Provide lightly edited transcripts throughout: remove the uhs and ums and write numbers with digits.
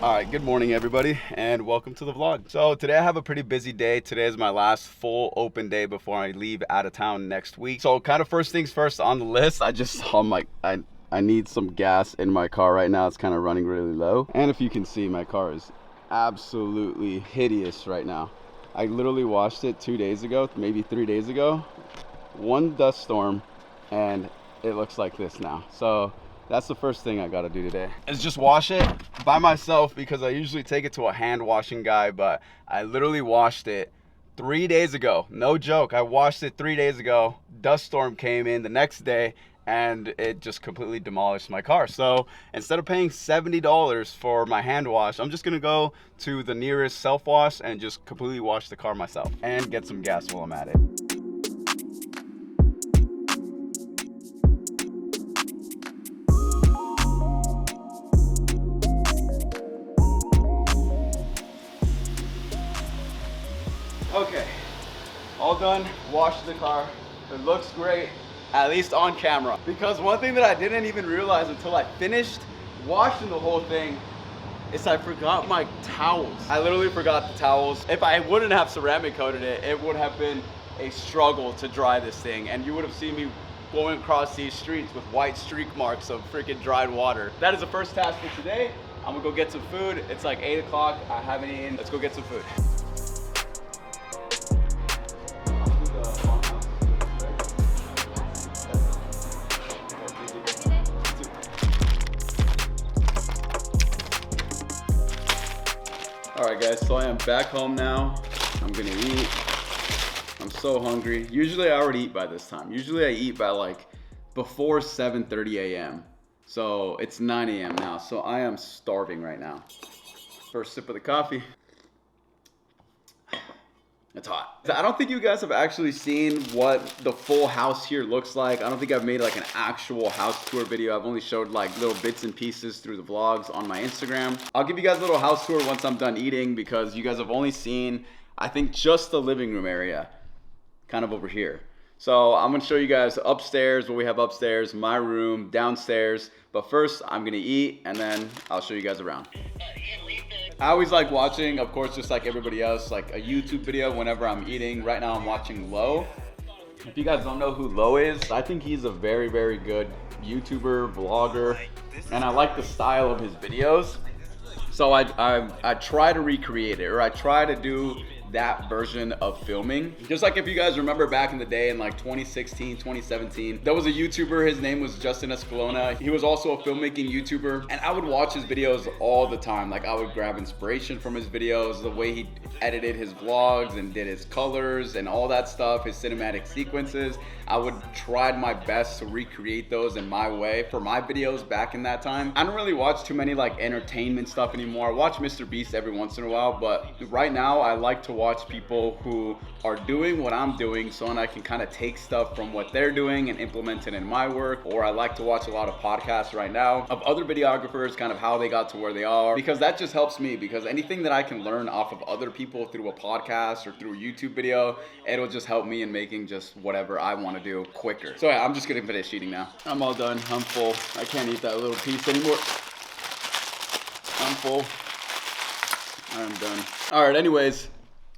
Alright, good morning everybody and welcome to the vlog. So today I have a pretty busy day. Today is my last full open day before I leave out of town next week. So kind of first things first on the list, I need some gas in my car right now. It's kind of running really low. And if you can see, my car is absolutely hideous right now. I literally washed it 2 days ago, maybe 3 days ago. One dust storm and it looks like this now. So that's the first thing I gotta do today, is just wash it by myself, because I usually take it to a hand washing guy, but I literally washed it 3 days ago. No joke, I washed it 3 days ago. Dust storm came in the next day and it just completely demolished my car. So instead of paying $70 for my hand wash, I'm just gonna go to the nearest self-wash and just completely wash the car myself and get some gas while I'm at it. Okay, all done, washed the car. It looks great, at least on camera. Because one thing that I didn't even realize until I finished washing the whole thing is I forgot my towels. I literally forgot the towels. If I wouldn't have ceramic coated it, it would have been a struggle to dry this thing. And you would have seen me going across these streets with white streak marks of freaking dried water. That is the first task for today. I'm gonna go get some food. It's like 8 o'clock, I haven't eaten. Let's go get some food. All right guys, so I am back home now. I'm gonna eat. I'm so hungry. Usually I already eat by this time. Usually I eat by like before 7:30 a.m. So it's 9 a.m. now. So I am starving right now. First sip of the coffee. It's hot. I don't think you guys have actually seen what the full house here looks like. I don't think I've made like an actual house tour video. I've only showed like little bits and pieces through the vlogs on my Instagram. I'll give you guys a little house tour once I'm done eating, because you guys have only seen, I think, just the living room area, kind of over here. So I'm gonna show you guys upstairs, what we have upstairs, my room, downstairs. But first, I'm gonna eat and then I'll show you guys around. I always like watching, of course, just like everybody else, like a YouTube video whenever I'm eating. Right now I'm watching Lo. If you guys don't know who Lo is, I think he's a very, very good YouTuber, vlogger, and I like the style of his videos. So I try to recreate it, or I try to do that version of filming. Just like if you guys remember back in the day in like 2016, 2017, there was a YouTuber, his name was Justin Escalona. He was also a filmmaking YouTuber, and I would watch his videos all the time. Like I would grab inspiration from his videos, the way he edited his vlogs and did his colors and all that stuff, his cinematic sequences. I would try my best to recreate those in my way for my videos back in that time. I don't really watch too many like entertainment stuff anymore. I watch Mr. Beast every once in a while, but right now I like to watch people who are doing what I'm doing, so I can kind of take stuff from what they're doing and implement it in my work. Or I like to watch a lot of podcasts right now of other videographers, kind of how they got to where they are, because that just helps me, because anything that I can learn off of other people through a podcast or through a YouTube video, it'll just help me in making just whatever I want to do quicker. So yeah, I'm just gonna finish eating now. I'm all done, I'm full. I can't eat that little piece anymore. I'm full. I'm done. All right, anyways,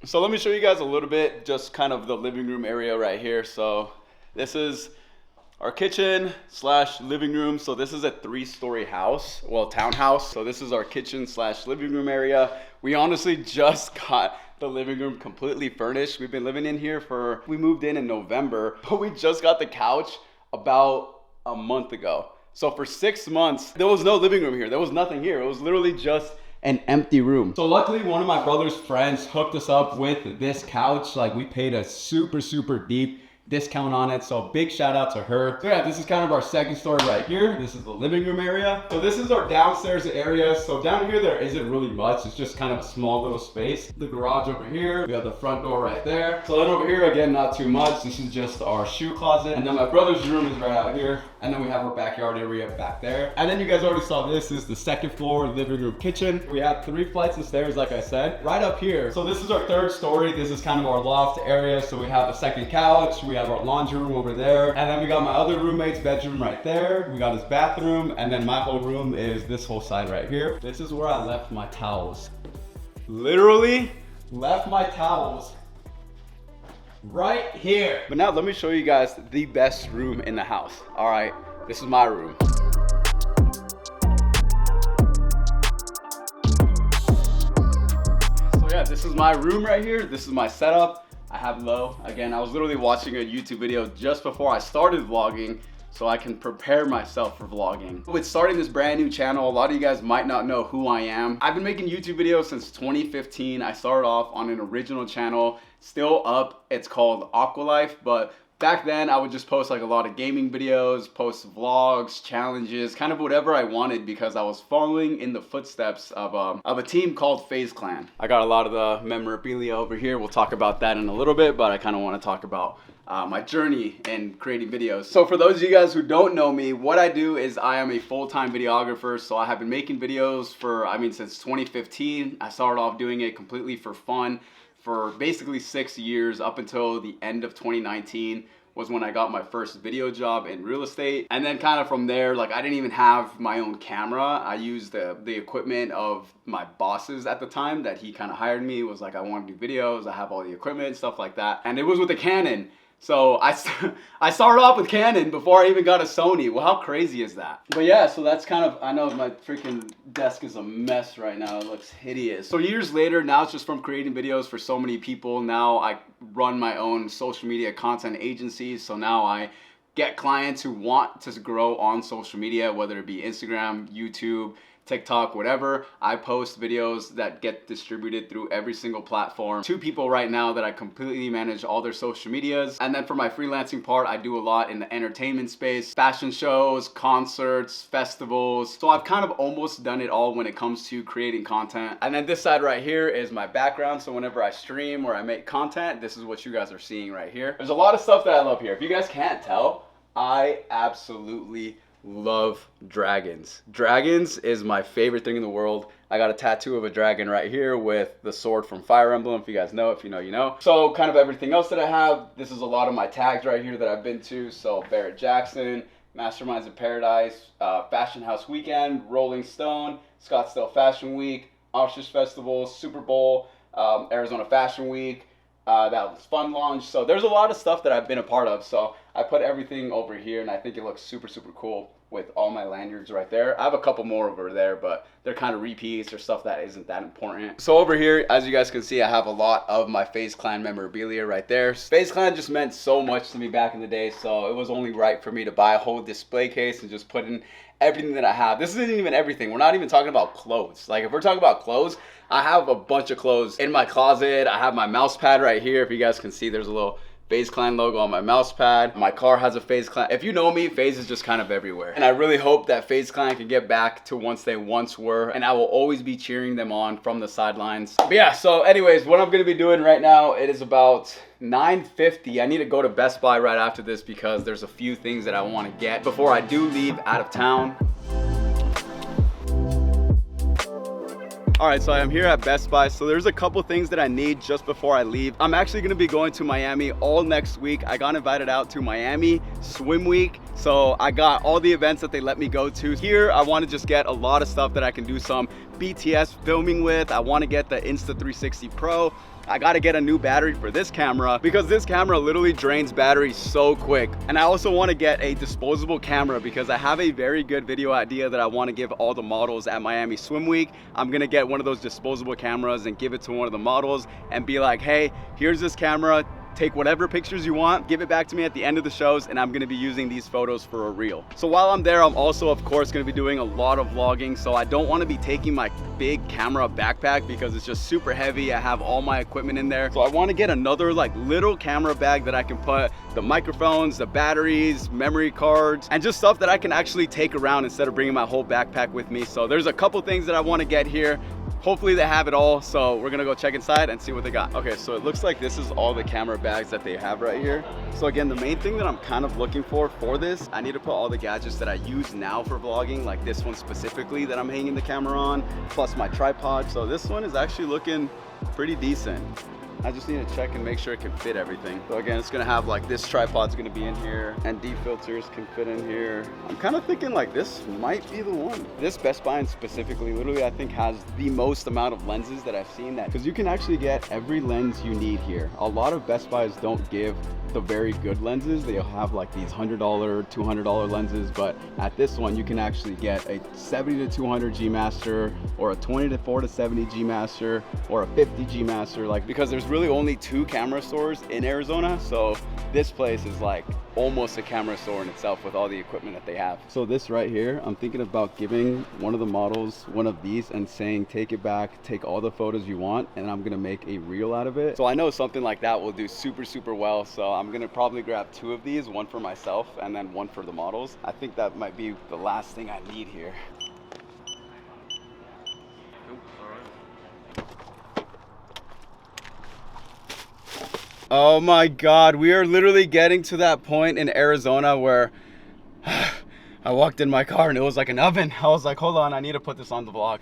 so let me show you guys a little bit, just kind of the living room area right here. So this is our kitchen slash living room. So this is a 3-story house, well, townhouse. So this is our kitchen slash living room area. We honestly just got the living room completely furnished. We've been living in here we moved in November, but we just got the couch about a month ago. So for 6 months, there was no living room here. There was nothing here. It was literally just an empty room. So luckily one of my brother's friends hooked us up with this couch. Like we paid a super, super deep discount on it. So big shout out to her. So yeah, this is kind of our second story right here. This is the living room area. So this is our downstairs area. So down here, there isn't really much. It's just kind of a small little space. The garage over here. We have the front door right there. So then over here, again, not too much. This is just our shoe closet. And then my brother's room is right out here. And then we have our backyard area back there. And then you guys already saw this is the second floor, living room, kitchen. We have 3 flights of stairs, like I said, right up here. So this is our 3rd story. This is kind of our loft area. So we have a second couch. We have our laundry room over there. And then we got my other roommate's bedroom right there. We got his bathroom. And then my whole room is this whole side right here. This is where I left my towels. Literally left my towels right here. But now let me show you guys the best room in the house. All right, this is my room. So yeah, this is my room right here. This is my setup. I have low. Again, I was literally watching a YouTube video just before I started vlogging, so I can prepare myself for vlogging. With starting this brand new channel, a lot of you guys might not know who I am. I've been making YouTube videos since 2015. I started off on an original channel, still up. It's called Aqualife, but back then I would just post like a lot of gaming videos, post vlogs, challenges, kind of whatever I wanted because I was following in the footsteps of a team called FaZe Clan. I got a lot of the memorabilia over here. We'll talk about that in a little bit, but I kind of want to talk about my journey in creating videos. So for those of you guys who don't know me, what I do is I am a full-time videographer. So I have been making videos for, since 2015. I started off doing it completely for fun for basically 6 years up until the end of 2019 was when I got my first video job in real estate. And then kind of from there, like I didn't even have my own camera. I used the equipment of my bosses at the time that he kind of hired me. It was like, I want to do videos. I have all the equipment, stuff like that. And it was with a Canon. So I started off with Canon before I even got a Sony. Well, how crazy is that? But yeah, so that's kind of, I know my freaking desk is a mess right now. It looks hideous. So years later, now it's just from creating videos for so many people. Now I run my own social media content agencies. So now I get clients who want to grow on social media, whether it be Instagram, YouTube, TikTok, whatever. I post videos that get distributed through every single platform. 2 people right now that I completely manage all their social medias. And then for my freelancing part, I do a lot in the entertainment space, fashion shows, concerts, festivals. So I've kind of almost done it all when it comes to creating content. And then this side right here is my background. So whenever I stream or I make content, this is what you guys are seeing right here. There's a lot of stuff that I love here. If you guys can't tell, I absolutely love dragons. Dragons is my favorite thing in the world. I got a tattoo of a dragon right here with the sword from Fire Emblem. If you guys know, if you know, you know. So kind of everything else that I have, this is a lot of my tags right here that I've been to. So Barrett Jackson, Masterminds in Paradise, Fashion House Weekend, Rolling Stone, Scottsdale Fashion Week, Officers Festival, Super Bowl, Arizona Fashion Week, that was Fun Launch. So there's a lot of stuff that I've been a part of. So I put everything over here and I think it looks super, super cool with all my lanyards right there. I have a couple more over there, but they're kind of repeats or stuff that isn't that important. So over here, as you guys can see, I have a lot of my FaZe Clan memorabilia right there. FaZe Clan just meant so much to me back in the day, so it was only right for me to buy a whole display case and just put in everything that I have. This isn't even everything. We're not even talking about clothes. Like if we're talking about clothes, I have a bunch of clothes in my closet. I have my mouse pad right here. If you guys can see, there's a little FaZe Clan logo on my mouse pad. My car has a FaZe Clan. If you know me, FaZe is just kind of everywhere. And I really hope that FaZe Clan can get back to once they once were. And I will always be cheering them on from the sidelines. But yeah, so anyways, what I'm going to be doing right now, it is about 9:50. I need to go to Best Buy right after this because there's a few things that I want to get before I do leave out of town. All right, so I'm here at Best Buy. So there's a couple things that I need just before I leave. I'm actually gonna be going to Miami all next week. I got invited out to Miami Swim Week. So I got all the events that they let me go to. Here, I wanna just get a lot of stuff that I can do some BTS filming with. I wanna get the Insta360 Pro. I gotta get a new battery for this camera because this camera literally drains battery so quick. And I also wanna get a disposable camera because I have a very good video idea that I wanna give all the models at Miami Swim Week. I'm gonna get one of those disposable cameras and give it to one of the models and be like, hey, here's this camera. Take whatever pictures you want, give it back to me at the end of the shows, and I'm gonna be using these photos for a reel. So while I'm there, I'm also, of course, gonna be doing a lot of vlogging, so I don't wanna be taking my big camera backpack because it's just super heavy. I have all my equipment in there. So I wanna get another like little camera bag that I can put the microphones, the batteries, memory cards, and just stuff that I can actually take around instead of bringing my whole backpack with me. So there's a couple things that I wanna get here. hopefully they have it all. So we're gonna go check inside and see what they got. Okay, so it looks like this is all the camera bags that they have right here. So again, the main thing that I'm kind of looking for this, I need to put all the gadgets that I use now for vlogging, like this one specifically that I'm hanging the camera on, plus my tripod. So this one is actually looking pretty decent. I just need to check and make sure it can fit everything. So again, it's gonna have like this tripod's gonna be in here, and D filters can fit in here. I'm kind of thinking like this might be the one. This Best Buy specifically, literally I think has the most amount of lenses that I've seen, that because you can actually get every lens you need here. A lot of Best Buys don't give the very good lenses. They'll have like these $100, $200 lenses, but at this one you can actually get a 70 to 200 G Master, or a 24 to 70 G Master, or a 50 G Master, like, because there's really only 2 camera stores in Arizona, so this place is like almost a camera store in itself with all the equipment that they have. So this right here, I'm thinking about giving one of the models one of these and saying, take it back, take all the photos you want, and I'm gonna make a reel out of it. So I know something like that will do super well, so I'm gonna probably grab 2 of these, one for myself and then one for the models. I think that might be the last thing I need here. Oh my God, we are literally getting to that point in Arizona where I walked in my car and it was like an oven. I was like, hold on, I need to put this on the vlog.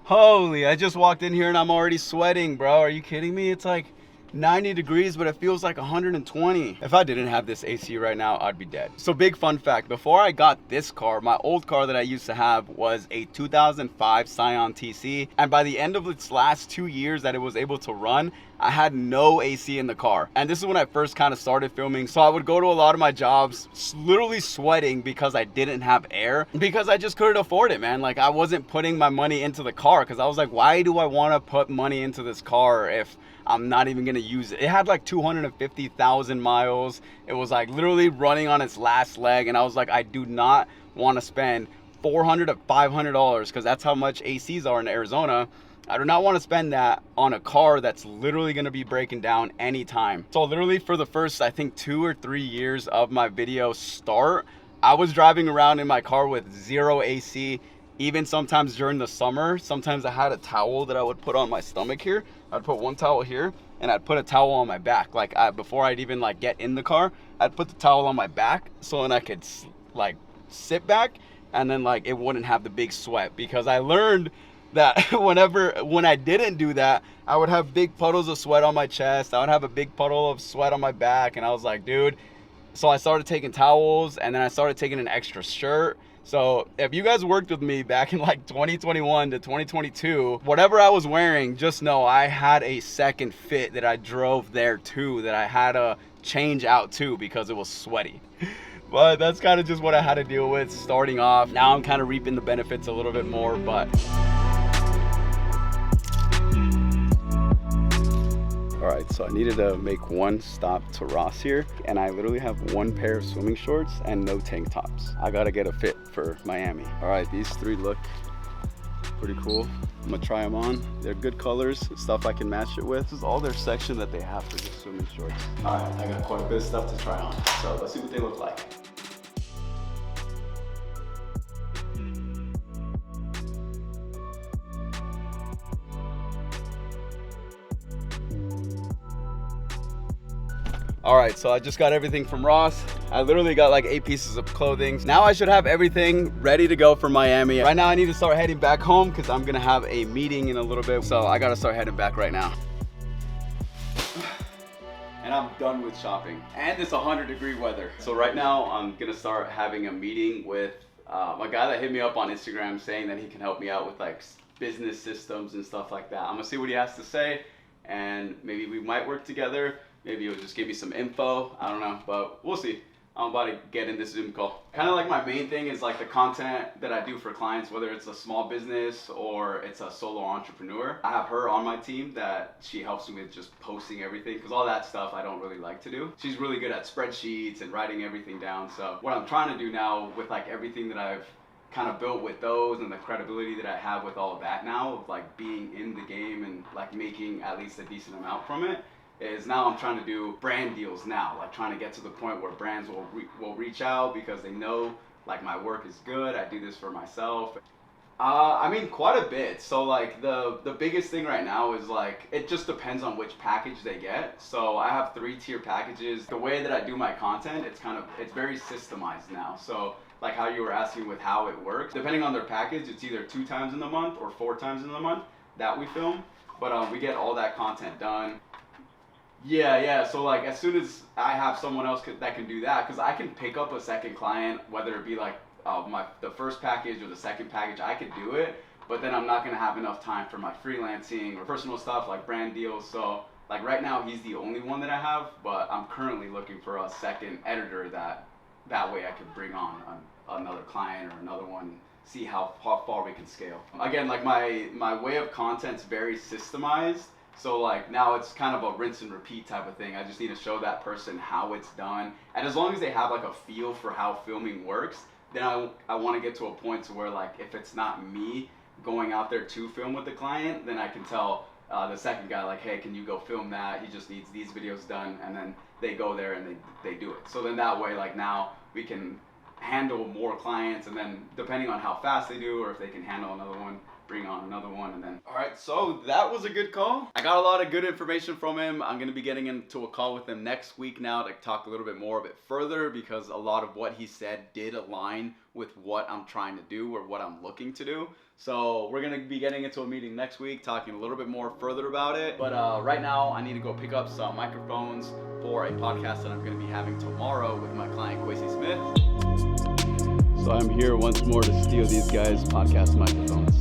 Holy, I just walked in here and I'm already sweating, bro. Are you kidding me? It's like 90 degrees, but it feels like 120. If I didn't have this AC right now, I'd be dead. So big fun fact, before I got this car, my old car that I used to have was a 2005 Scion TC. And by the end of its last 2 years that it was able to run, I had no AC in the car. And this is when I first kind of started filming. So I would go to a lot of my jobs literally sweating because I didn't have air, because I just couldn't afford it, man. Like, I wasn't putting my money into the car because I was like, why do I want to put money into this car if I'm not even gonna use it? It had like 250,000 miles. It was like literally running on its last leg, and I was like, I do not want to spend $400 to $500, because that's how much ACs are in Arizona. I do not want to spend that on a car that's literally going to be breaking down anytime. So literally for the first, I think 2 or 3 years of my video start, I was driving around in my car with 0 AC. Even sometimes during the summer, sometimes I had a towel that I would put on my stomach here. I'd put one towel here and I'd put a towel on my back. Like before I'd even like get in the car, I'd put the towel on my back so then I could like sit back, and then like it wouldn't have the big sweat, because I learned that when I didn't do that, I would have big puddles of sweat on my chest. I would have a big puddle of sweat on my back, and I was like, dude. So I started taking towels, and then I started taking an extra shirt. So if you guys worked with me back in like 2021 to 2022, whatever I was wearing, just know I had a second fit that I drove there too, that I had to change out too because it was sweaty. But that's kind of just what I had to deal with starting off. Now I'm kind of reaping the benefits a little bit more, but all right, so I needed to make one stop to Ross here, and I literally have 1 pair of swimming shorts and no tank tops. I gotta get a fit for Miami. All right, these 3 look pretty cool. I'm gonna try them on. They're good colors, stuff I can match it with. This is all their section that they have for just swimming shorts. All right, I got quite a bit of stuff to try on, so let's see what they look like. All right, so I just got everything from Ross. I literally got like 8 pieces of clothing. Now I should have everything ready to go for Miami. Right now I need to start heading back home because I'm gonna have a meeting in a little bit. So I gotta start heading back right now. And I'm done with shopping. And it's 100-degree weather. So right now I'm gonna start having a meeting with a guy that hit me up on Instagram saying that he can help me out with like business systems and stuff like that. I'm gonna see what he has to say, and maybe we might work together. Maybe he'll just give me some info. I don't know, but we'll see. I'm about to get in this Zoom call. Kind of like my main thing is like the content that I do for clients, whether it's a small business or it's a solo entrepreneur. I have her on my team that she helps me with just posting everything, because all that stuff I don't really like to do. She's really good at spreadsheets and writing everything down. So what I'm trying to do now with like everything that I've kind of built with those and the credibility that I have with all of that now, of like being in the game and like making at least a decent amount from it, is now I'm trying to do brand deals now, like trying to get to the point where brands will reach out because they know like my work is good. I do this for myself. I mean, quite a bit. So like the biggest thing right now is like it just depends on which package they get. So I have 3-tier packages. The way that I do my content, it's very systemized now. So like how you were asking with how it works, depending on their package, it's either 2 times in the month or 4 times in the month that we film. But we get all that content done. Yeah. So like as soon as I have someone else that can do that, because I can pick up a second client, whether it be like the first package or the second package, I could do it, but then I'm not gonna have enough time for my freelancing or personal stuff like brand deals. So like right now he's the only one that I have, but I'm currently looking for a second editor that way I could bring on another client or another one, see how far we can scale. Again, like my way of content's very systemized. So like now it's kind of a rinse and repeat type of thing. I just need to show that person how it's done. And as long as they have like a feel for how filming works, then I want to get to a point to where like if it's not me going out there to film with the client, then I can tell the second guy like, hey, can you go film that? He just needs these videos done, and then they go there and they do it. So then that way like now we can handle more clients, and then depending on how fast they do or if they can handle another one, bring on another one. And then all right, so that was a good call. I got a lot of good information from him. I'm going to be getting into a call with him next week now to talk a little bit more of it further, because a lot of what he said did align with what I'm trying to do or what I'm looking to do. So we're going to be getting into a meeting next week, talking a little bit more further about it. But right now I need to go pick up some microphones for a podcast that I'm going to be having tomorrow with my client Quasi Smith. So I'm here once more to steal these guys' podcast microphones.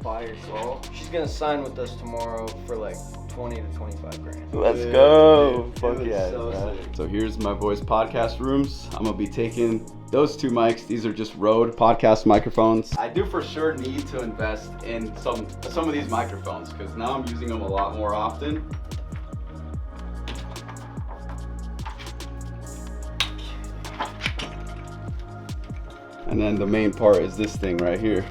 Fire call. She's gonna sign with us tomorrow for like 20 to 25 grand. Let's go. Dude, Fuck yeah. So here's my boys' podcast rooms. I'm gonna be taking those 2 mics. These are just Rode podcast microphones. I do for sure need to invest in some of these microphones, because now I'm using them a lot more often. And then the main part is this thing right here.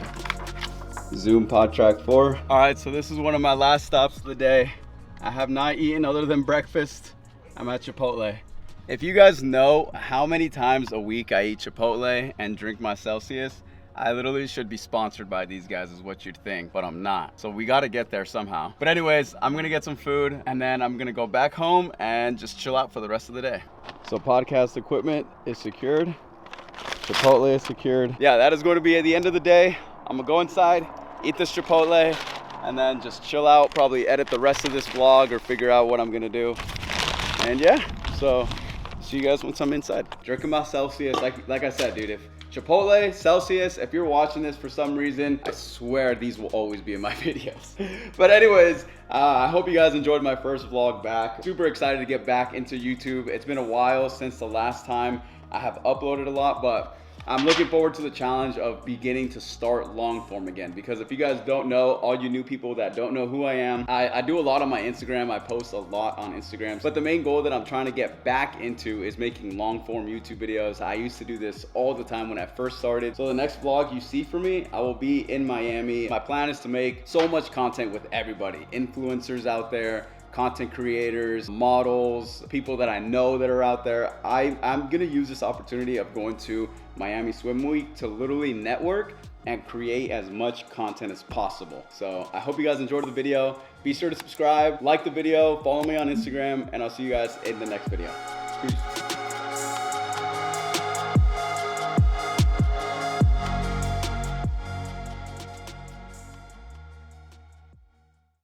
Zoom PodTrack 4. All right, so this is one of my last stops of the day. I have not eaten other than breakfast. I'm at Chipotle. If you guys know how many times a week I eat Chipotle and drink my Celsius, I literally should be sponsored by these guys is what you'd think, but I'm not. So we gotta get there somehow. But anyways, I'm gonna get some food and then I'm gonna go back home and just chill out for the rest of the day. So podcast equipment is secured. Chipotle is secured. Yeah, that is going to be at the end of the day. I'm gonna go inside, eat this Chipotle, and then just chill out, probably edit the rest of this vlog or figure out what I'm gonna do. And yeah, so see you guys once I'm inside. Drinking my Celsius, like I said, dude, if Chipotle, Celsius, if you're watching this for some reason, I swear these will always be in my videos. But anyways, I hope you guys enjoyed my first vlog back. Super excited to get back into YouTube. It's been a while since the last time I have uploaded a lot, but I'm looking forward to the challenge of beginning to start long form again, because if you guys don't know, all you new people that don't know who I am, I do a lot on my Instagram. I post a lot on Instagram, but the main goal that I'm trying to get back into is making long form YouTube videos. I used to do this all the time when I first started. So the next vlog you see from me, I will be in Miami. My plan is to make so much content with everybody, influencers out there, content creators, models, people that I know that are out there. I'm gonna use this opportunity of going to Miami Swim Week to literally network and create as much content as possible. So I hope you guys enjoyed the video. Be sure to subscribe, like the video, follow me on Instagram, and I'll see you guys in the next video. Peace.